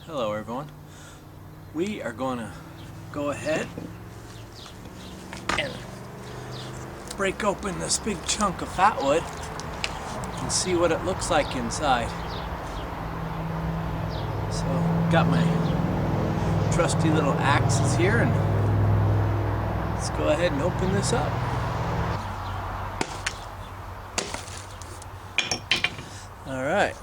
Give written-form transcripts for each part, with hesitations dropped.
Hello everyone. We are going to go ahead and break open this big chunk of fatwood and see what it looks like inside. So got my trusty little axes here, and let's go ahead and open this up. All right.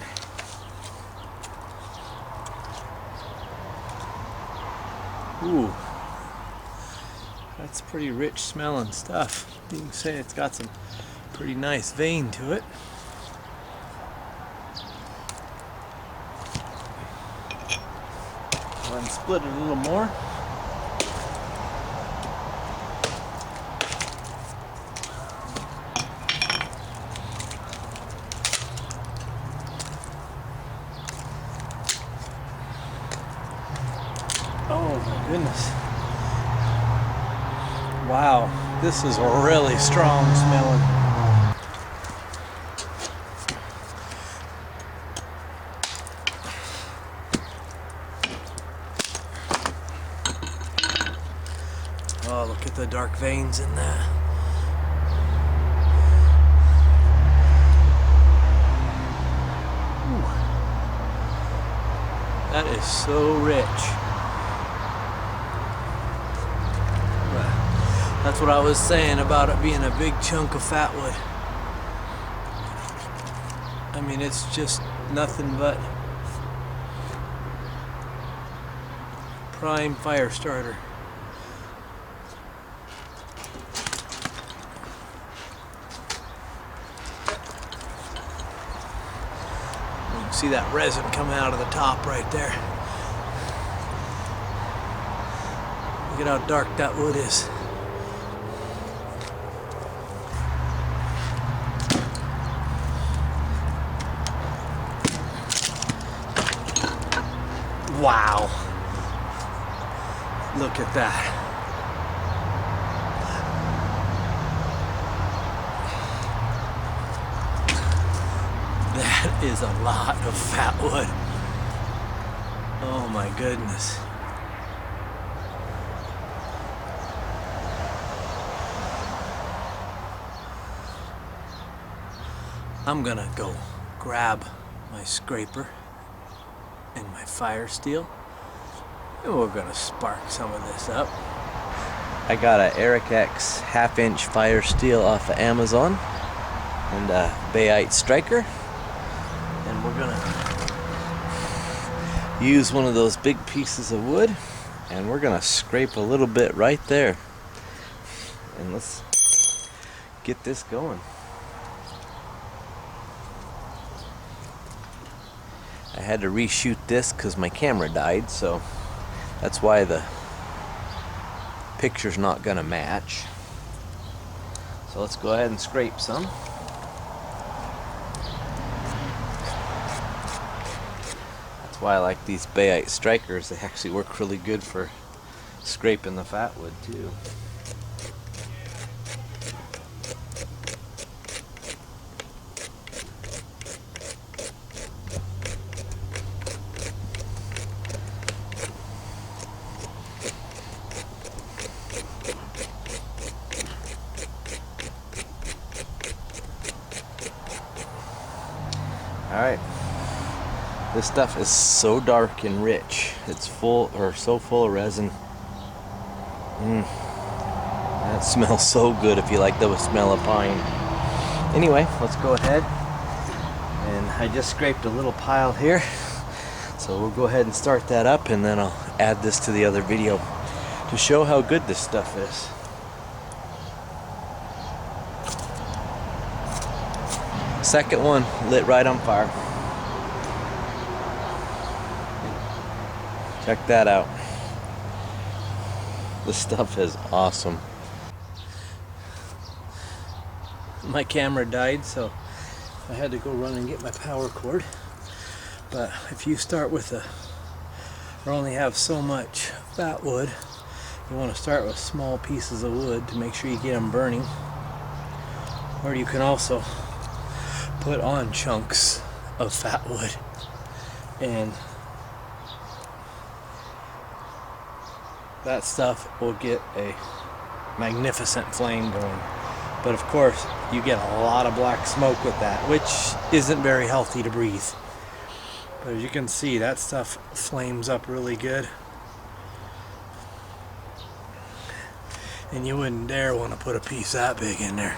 Ooh, that's pretty rich smelling stuff. You can say it's got some pretty nice vein to it. Go ahead and split it a little more. Oh my goodness. Wow, this is really strong smelling. Oh, look at the dark veins in that. Ooh. That is so rich. That's what I was saying about it being a big chunk of fatwood. I mean, it's just nothing but prime fire starter. You can see that resin coming out of the top right there. Look at how dark that wood is. Wow, look at that. That is a lot of fatwood. Oh my goodness. I'm gonna go grab my scraper and my fire steel, and we're gonna spark some of this up. I got a Eric X 1/2-inch fire steel off of Amazon and a bayite striker, and we're gonna use one of those big pieces of wood, and we're gonna scrape a little bit right there, and let's get this going. I had to reshoot this because my camera died, so that's why the picture's not gonna match. So let's go ahead and scrape some. That's why I like these bayite strikers. They actually work really good for scraping the fatwood too. Alright, this stuff is so dark and rich. It's full, or so full of resin. That smells so good if you like the smell of pine. Anyway, let's go ahead. And I just scraped a little pile here. So we'll go ahead and start that up, and then I'll add this to the other video to show how good this stuff is. Second one lit right on fire. Check that out. This stuff is awesome. My camera died, so I had to go run and get my power cord. But if you start with or only have so much fatwood, you want to start with small pieces of wood to make sure you get them burning. Or you can also put on chunks of fatwood and that stuff will get a magnificent flame going. But of course, you get a lot of black smoke with that, which isn't very healthy to breathe. But as you can see, that stuff flames up really good. And you wouldn't dare want to put a piece that big in there,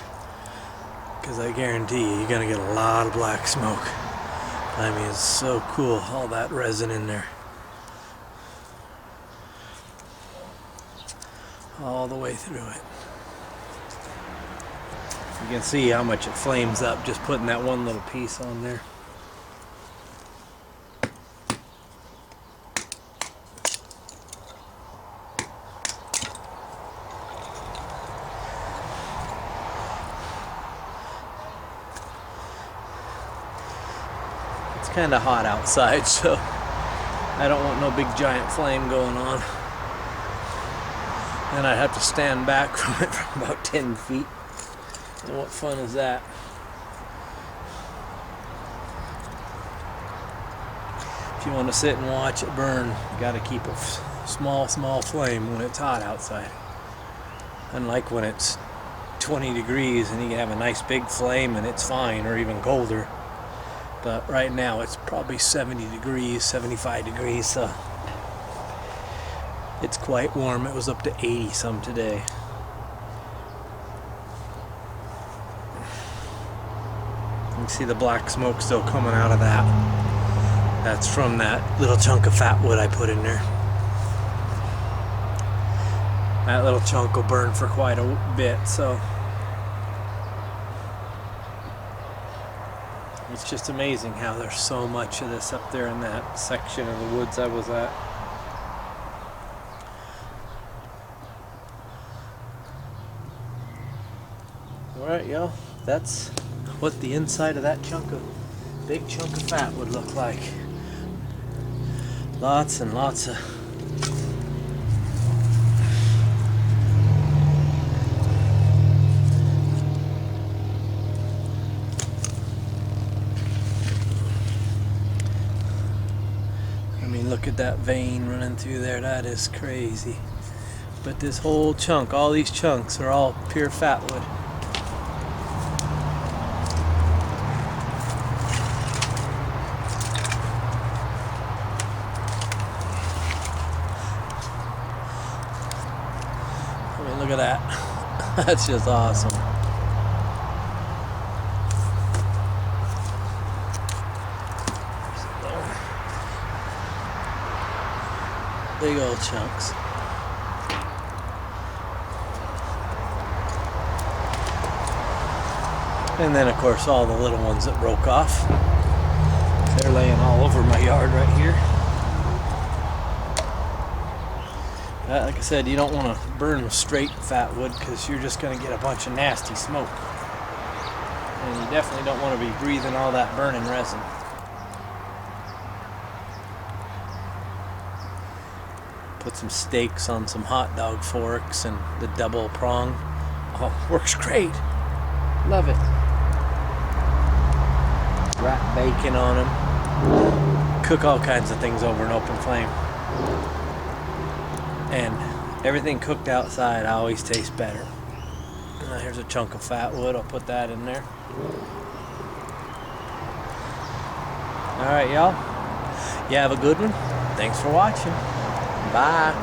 because I guarantee you're going to get a lot of black smoke. I mean, it's so cool, all that resin in there. All the way through it. You can see how much it flames up just putting that one little piece on there. It's kind of hot outside, so I don't want no big giant flame going on. And I'd have to stand back from it from about 10 feet. And what fun is that? If you want to sit and watch it burn, you got to keep a small flame when it's hot outside. Unlike when it's 20 degrees and you can have a nice big flame and it's fine, or even colder. But right now it's probably 70 degrees, 75 degrees, so it's quite warm. It was up to 80 some today. You can see the black smoke still coming out of that. That's from that little chunk of fatwood I put in there. That little chunk will burn for quite a bit, so it's just amazing how there's so much of this up there in that section of the woods I was at. Alright, y'all, that's what the inside of that big chunk of fat would look like. Lots and lots of look at that vein running through there. That is crazy. But this whole chunk, all these chunks are all pure fatwood. I mean, look at that. That's just awesome. Big old chunks. And then of course all the little ones that broke off. They're laying all over my yard right here. Like I said, you don't want to burn straight fatwood because you're just going to get a bunch of nasty smoke. And you definitely don't want to be breathing all that burning resin. Put some steaks on some hot dog forks and the double prong. Oh, works great. Love it. Wrap bacon on them. Cook all kinds of things over an open flame. And everything cooked outside always tastes better. Here's a chunk of fatwood. I'll put that in there. Alright, y'all. You have a good one. Thanks for watching. Bye.